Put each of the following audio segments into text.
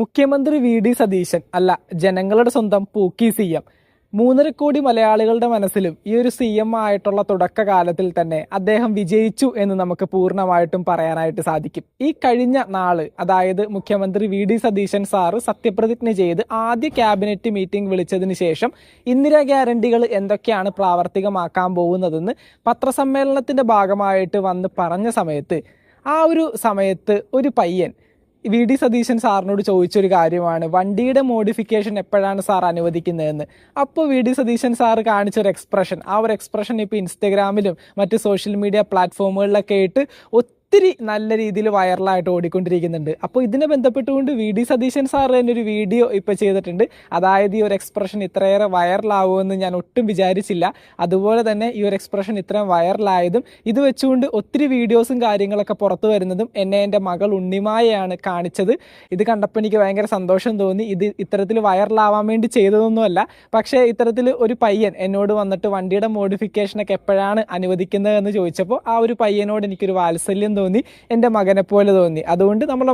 മുഖ്യമന്ത്രി വി.ഡി. സതീശൻ അല്ല, ജനങ്ങളുടെ സ്വന്തം പൂക്കി സി.എം. 3.5 കോടി മലയാളികളുടെ മനസ്സിലും ഈ ഒരു സി.എം. ആയിട്ടുള്ള തുടക്കകാലത്തിൽ തന്നെ അദ്ദേഹം വിജയിച്ചു എന്ന് നമുക്ക് പൂർണ്ണമായിട്ടും പറയാനായിട്ട് സാധിക്കും. ഈ കഴിഞ്ഞ നാള്, അതായത് മുഖ്യമന്ത്രി വി.ഡി. സതീശൻ സാറ് സത്യപ്രതിജ്ഞ ചെയ്ത് ആദ്യ ക്യാബിനറ്റ് മീറ്റിംഗ് വിളിച്ചതിന് ശേഷം ഇന്ദിരാ ഗ്യാരണ്ടികൾ എന്തൊക്കെയാണ് പ്രാവർത്തികമാക്കാൻ പോകുന്നതെന്ന് പത്രസമ്മേളനത്തിന്റെ ഭാഗമായിട്ട് വന്ന് പറഞ്ഞ സമയത്ത് ഒരു പയ്യൻ വി.ഡി. സതീശൻ സാറിനോട് ചോദിച്ചൊരു കാര്യമാണ്, വണ്ടിയുടെ മോഡിഫിക്കേഷൻ എപ്പോഴാണ് സാർ അനുവദിക്കുന്നതെന്ന്. അപ്പോൾ വി.ഡി. സതീശൻ സാറ് കാണിച്ചൊരു എക്സ്പ്രഷൻ, ആ ഒരു എക്സ്പ്രഷൻ ഇപ്പോൾ ഇൻസ്റ്റഗ്രാമിലും മറ്റ് സോഷ്യൽ മീഡിയ പ്ലാറ്റ്ഫോമുകളിലൊക്കെ ആയിട്ട് ഒത്തിരി നല്ല രീതിയിൽ വൈറലായിട്ട് ഓടിക്കൊണ്ടിരിക്കുന്നുണ്ട്. അപ്പോൾ ഇതിനെ ബന്ധപ്പെട്ടുകൊണ്ട് വി.ഡി. സതീശൻ സാർ തന്നെ ഒരു വീഡിയോ ഇപ്പോൾ ചെയ്തിട്ടുണ്ട്. അതായത് ഈ ഒരു എക്സ്പ്രഷൻ ഇത്രയേറെ വൈറലാവുമെന്ന് ഞാൻ ഒട്ടും വിചാരിച്ചില്ല. അതുപോലെ തന്നെ ഈ ഒരു എക്സ്പ്രഷൻ ഇത്രയും വൈറലായതും ഇത് വെച്ചുകൊണ്ട് ഒത്തിരി വീഡിയോസും കാര്യങ്ങളൊക്കെ പുറത്തു വരുന്നതും എൻ്റെ മകൾ ഉണ്ണിമായയാണ് കാണിച്ചത്. ഇത് കണ്ടപ്പോൾ എനിക്ക് ഭയങ്കര സന്തോഷം തോന്നി. ഇത് ഇത്തരത്തിൽ വൈറലാവാൻ വേണ്ടി ചെയ്തതൊന്നുമല്ല. പക്ഷേ ഇത്തരത്തിൽ ഒരു പയ്യൻ എന്നോട് വന്നിട്ട് വണ്ടിയുടെ മോഡിഫിക്കേഷനൊക്കെ എപ്പോഴാണ് അനുവദിക്കുന്നതെന്ന് ചോദിച്ചപ്പോൾ ആ ഒരു പയ്യനോട് എനിക്കൊരു വാത്സല്യം തോന്നി, എൻ്റെ മകനെ പോലെ തോന്നി. അതുകൊണ്ട് നമ്മളെ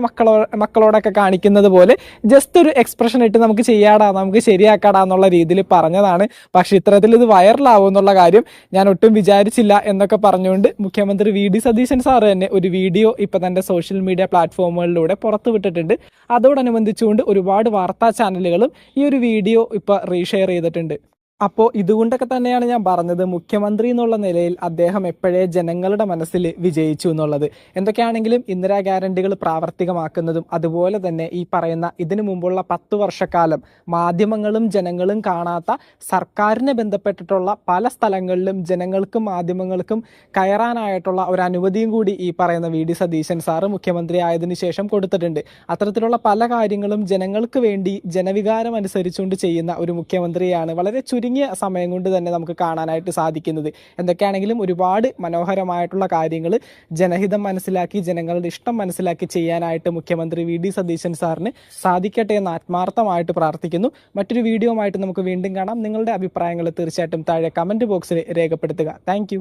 മക്കളോടൊക്കെ കാണിക്കുന്നത് പോലെ ജസ്റ്റ് ഒരു എക്സ്പ്രഷൻ ഇട്ട് നമുക്ക് ചെയ്യാടാ, നമുക്ക് ശരിയാക്കാടാ എന്നുള്ള രീതിയിൽ പറഞ്ഞതാണ്. പക്ഷെ ഇത്തരത്തിൽ ഇത് വൈറലാവും എന്നുള്ള കാര്യം ഞാൻ ഒട്ടും വിചാരിച്ചില്ല എന്നൊക്കെ പറഞ്ഞുകൊണ്ട് മുഖ്യമന്ത്രി വി.ഡി. സതീശൻ സാറ് തന്നെ ഒരു വീഡിയോ ഇപ്പം തൻ്റെ സോഷ്യൽ മീഡിയ പ്ലാറ്റ്ഫോമുകളിലൂടെ പുറത്തുവിട്ടിട്ടുണ്ട്. അതോടനുബന്ധിച്ചുകൊണ്ട് ഒരുപാട് വാർത്താ ചാനലുകളും ഈ ഒരു വീഡിയോ ഇപ്പോൾ റീഷെയർ ചെയ്തിട്ടുണ്ട്. അപ്പോൾ ഇതുകൊണ്ടൊക്കെ തന്നെയാണ് ഞാൻ പറഞ്ഞത്, മുഖ്യമന്ത്രി എന്നുള്ള നിലയിൽ അദ്ദേഹം എപ്പോഴേ ജനങ്ങളുടെ മനസ്സിൽ വിജയിച്ചു എന്നുള്ളത്. എന്തൊക്കെയാണെങ്കിലും ഇന്ദിരാ ഗ്യാരണ്ടികൾ പ്രാവർത്തികമാക്കുന്നതും അതുപോലെ തന്നെ ഈ പറയുന്ന ഇതിനു മുമ്പുള്ള 10 വർഷക്കാലം മാധ്യമങ്ങളും ജനങ്ങളും കാണാത്ത സർക്കാരിനെ ബന്ധപ്പെട്ടിട്ടുള്ള പല സ്ഥലങ്ങളിലും ജനങ്ങൾക്കും മാധ്യമങ്ങൾക്കും കയറാനായിട്ടുള്ള ഒരു അനുമതിയും കൂടി ഈ പറയുന്ന വി.ഡി. സതീശൻ സാറ് മുഖ്യമന്ത്രി ആയതിനു ശേഷം കൊടുത്തിട്ടുണ്ട്. അത്തരത്തിലുള്ള പല കാര്യങ്ങളും ജനങ്ങൾക്ക് വേണ്ടി ജനവികാരം അനുസരിച്ചുകൊണ്ട് ചെയ്യുന്ന ഒരു മുഖ്യമന്ത്രിയാണ് വളരെ ചുരുങ്ങിയ സമയം കൊണ്ട് തന്നെ നമുക്ക് കാണാനായിട്ട് സാധിക്കുന്നത്. എന്തൊക്കെയാണെങ്കിലും ഒരുപാട് മനോഹരമായിട്ടുള്ള കാര്യങ്ങൾ ജനഹിതം മനസ്സിലാക്കി ജനങ്ങളുടെ ഇഷ്ടം മനസ്സിലാക്കി ചെയ്യാനായിട്ട് മുഖ്യമന്ത്രി വി.ഡി. സതീശൻ സാറിന് സാധിക്കട്ടെ എന്ന് ആത്മാർത്ഥമായിട്ട് പ്രാർത്ഥിക്കുന്നു. മറ്റൊരു വീഡിയോ ആയിട്ട് നമുക്ക് വീണ്ടും കാണാം. നിങ്ങളുടെ അഭിപ്രായങ്ങൾ തീർച്ചയായിട്ടും താഴെ കമൻറ്റ് ബോക്സിൽ രേഖപ്പെടുത്തുക. താങ്ക്